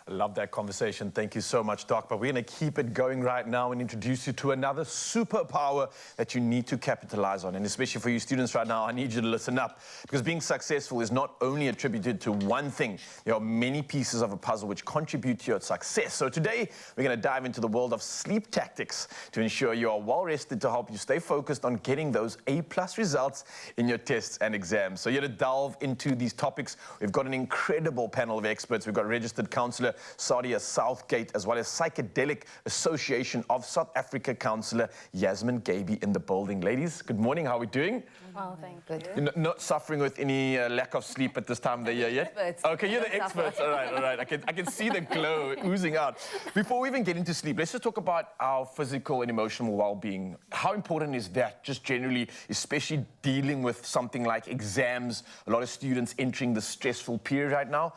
I love that conversation. Thank you so much, Doc. But we're going to keep it going right now and introduce you to another superpower that you need to capitalize on. And especially for you students right now, I need you to listen up, because being successful is not only attributed to one thing. There are many pieces of a puzzle which contribute to your success. So today, we're going to dive into the world of sleep tactics to ensure you are well rested to help you stay focused on getting those A+ results in your tests and exams. So here to delve into these topics, we've got an incredible panel of experts. We've got registered counsellor Sadia Southgate, as well as Psychedelic Association of South Africa counsellor Yasmin Gaby in the building. Ladies, good morning. How are we doing? Well, thank you. You're not suffering with any lack of sleep at this time of the year yet? Experts. Okay, you're the experts. All right. I can see the glow oozing out. Before we even get into sleep, let's just talk about our physical and emotional well-being. How important is that, just generally, especially dealing with something like exams? A lot of students entering the stressful period right now.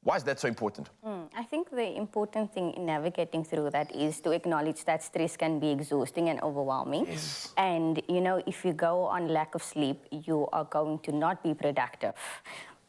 Why is that so important? I think the important thing in navigating through that is to acknowledge that stress can be exhausting and overwhelming. Yes. And, you know, if you go on lack of sleep, you are going to not be productive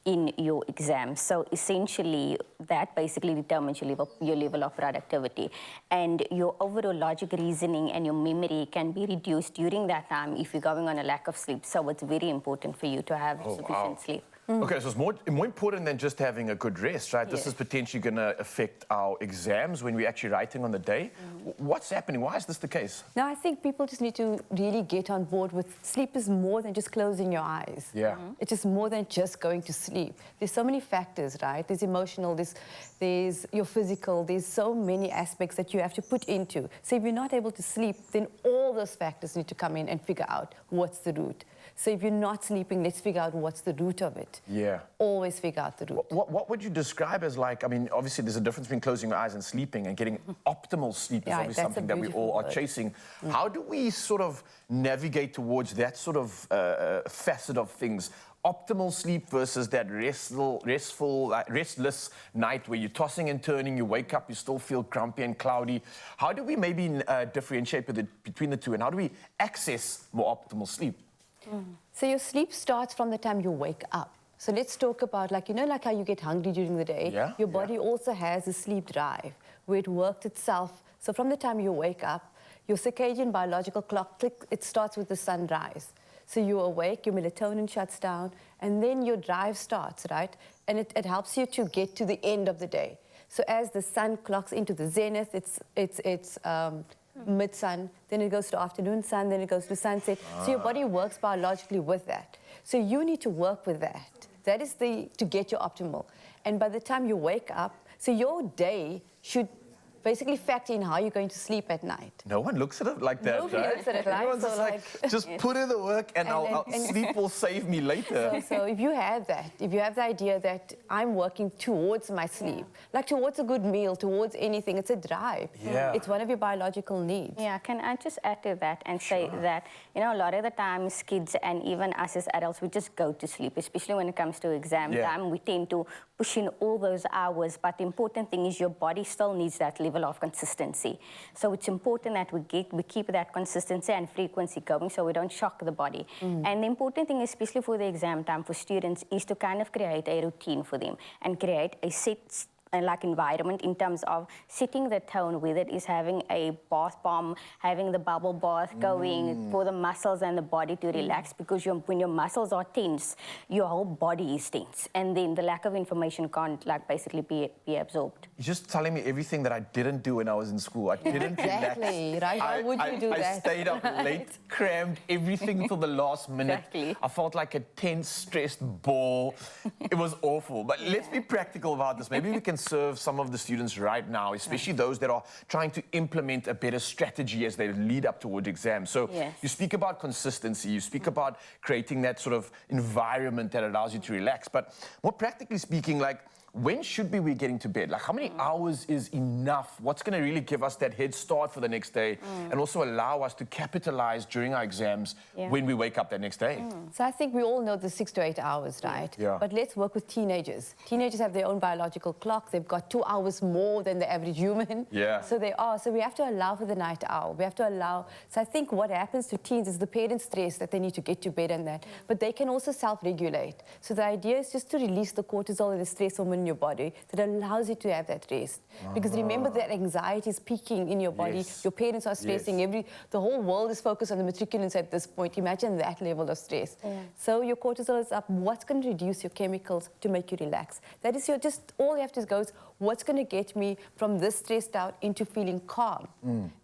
in your exam. So essentially, that basically determines your level of productivity. And your overall logic, reasoning, and your memory can be reduced during that time if you're going on a lack of sleep. So it's very important for you to have sufficient sleep. Okay, so it's more important than just having a good rest, right? This is potentially going to affect our exams when we're actually writing on the day. What's happening? Why is this the case? No, I think people just need to really get on board with sleep is more than just closing your eyes. Yeah. It's just more than just going to sleep. There's so many factors, right? There's emotional, there's your physical, there's so many aspects that you have to put into. So if you're not able to sleep, then all those factors need to come in and figure out what's the root. So if you're not sleeping, let's figure out what's the root of it. Yeah. Always figure out the root. What would you describe as, like, I mean, obviously there's a difference between closing your eyes and sleeping, and getting optimal sleep is obviously something that we all are chasing. How do we sort of navigate towards that sort of facet of things? Optimal sleep versus that restless night where you're tossing and turning, you wake up, you still feel grumpy and cloudy. How do we maybe differentiate between the two, and how do we access more optimal sleep? So your sleep starts from the time you wake up. So let's talk about, like, you know, like how you get hungry during the day. Yeah, your body also has a sleep drive where it worked itself. So from the time you wake up, your circadian biological clock, it starts with the sunrise. So you're awake, your melatonin shuts down, and then your drive starts, right? And it helps you to get to the end of the day. So as the sun clocks into the zenith, it's mid-sun, then it goes to afternoon sun, then it goes to sunset. So your body works biologically with that. So you need to work with that. That is to get your optimal. And by the time you wake up, so your day should basically factor in how you're going to sleep at night. No one looks at it like that, Nobody right? looks at it like Everyone's so, just put in the work and sleep will save me later. So if you have that, if you have the idea that I'm working towards my sleep, like towards a good meal, towards anything, it's a drive. Yeah. It's one of your biological needs. Yeah, can I just add to that and say that, you know, a lot of the times kids and even us as adults, we just go to sleep, especially when it comes to exam time. We tend to push in all those hours, but the important thing is your body still needs that level of consistency. So it's important that we keep that consistency and frequency going so we don't shock the body. And the important thing, especially for the exam time for students, is to kind of create a routine for them and create a set environment in terms of setting the tone, whether it is having a bath bomb, having the bubble bath going for the muscles and the body to relax, because when your muscles are tense, your whole body is tense, and then the lack of information can't basically be absorbed. You're just telling me everything that I didn't do when I was in school. I didn't relax. Right? Why would you do that? I stayed up late, crammed everything till the last minute. Exactly. I felt like a tense, stressed ball. It was awful. But let's be practical about this. Maybe we can serve some of the students right now, especially those that are trying to implement a better strategy as they lead up towards exams. So you speak about consistency, you speak about creating that sort of environment that allows you to relax. But more practically speaking, like, when should we be getting to bed? Like, how many hours is enough? What's going to really give us that head start for the next day and also allow us to capitalize during our exams when we wake up that next day? So I think we all know the 6 to 8 hours, right? Yeah. But let's work with teenagers. Teenagers have their own biological clock. They've got 2 hours more than the average human. Yeah. So they are. So we have to allow for the night owl. We have to allow. So I think what happens to teens is the parents stress that they need to get to bed and that. But they can also self-regulate. So the idea is just to release the cortisol and the stress hormone in your body that allows you to have that rest. Because remember that anxiety is peaking in your body. Yes. Your parents are stressing. Yes. The whole world is focused on the matriculants at this point. Imagine that level of stress. So your cortisol is up. What's going to reduce your chemicals to make you relax? That is just all you have to go is what's going to get me from this stressed out into feeling calm.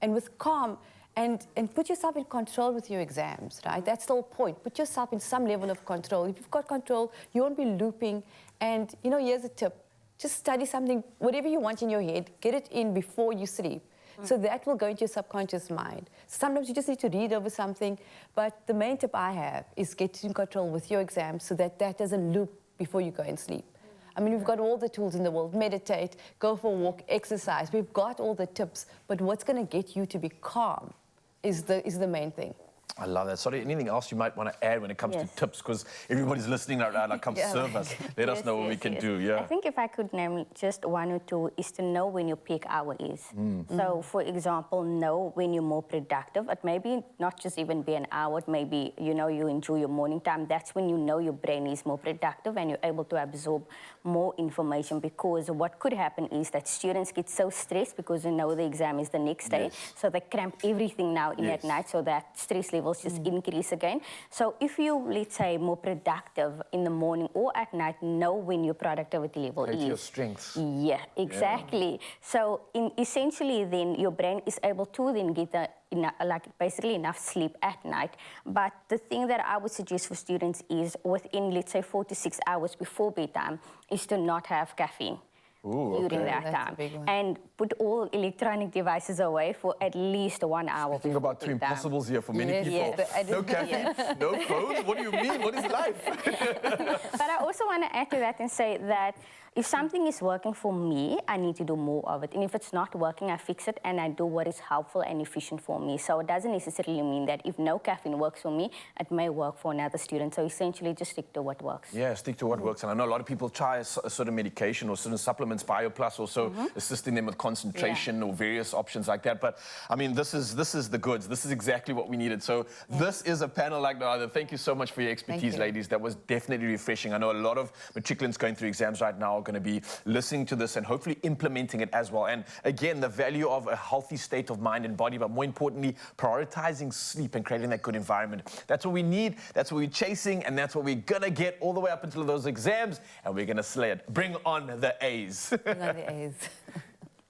And with calm, and put yourself in control with your exams, right? That's the whole point. Put yourself in some level of control. If you've got control, you won't be looping. And, you know, here's a tip. Just study something, whatever you want in your head, get it in before you sleep. So that will go into your subconscious mind. Sometimes you just need to read over something. But the main tip I have is get in control with your exams so that that doesn't loop before you go and sleep. I mean, we've got all the tools in the world. Meditate, go for a walk, exercise. We've got all the tips. But what's going to get you to be calm is the main thing. I love that. Sorry, anything else you might want to add when it comes to tips? Because everybody's listening right now, like, come serve us. Let us know what we can do, I think if I could name just one or two is to know when your peak hour is. So, for example, know when you're more productive. It may be not just even be an hour, it may be, you know, you enjoy your morning time. That's when you know your brain is more productive and you're able to absorb more information, because what could happen is that students get so stressed because they know the exam is the next day. So they cramp everything now in at night, so that stress levels just increase again. So if you, let's say, more productive in the morning or at night, know when your productivity level is. Your strengths. Yeah, exactly. So essentially then your brain is able to then get basically enough sleep at night. But the thing that I would suggest for students is within, let's say, 4 to 6 hours before bedtime is to not have caffeine. During that time, and put all electronic devices away for at least 1 hour. Think about two impossibles here for many people. No caffeine, no phones. What do you mean? What is life? But I also want to add to that and say that if something is working for me, I need to do more of it. And if it's not working, I fix it and I do what is helpful and efficient for me. So it doesn't necessarily mean that if no caffeine works for me, it may work for another student. So essentially just stick to what works. Yeah, stick to what works. And I know a lot of people try a certain medication or certain supplements, BioPlus also assisting them with concentration or various options like that. But I mean, this is the goods. This is exactly what we needed. So this is a panel like no other. Thank you so much for your expertise, ladies. That was definitely refreshing. I know a lot of matriculants going through exams right now are going to be listening to this and hopefully implementing it as well. And again, the value of a healthy state of mind and body, but more importantly, prioritizing sleep and creating that good environment. That's what we need. That's what we're chasing. And that's what we're going to get all the way up until those exams. And we're going to slay it. Bring on the A's. Bring on the A's.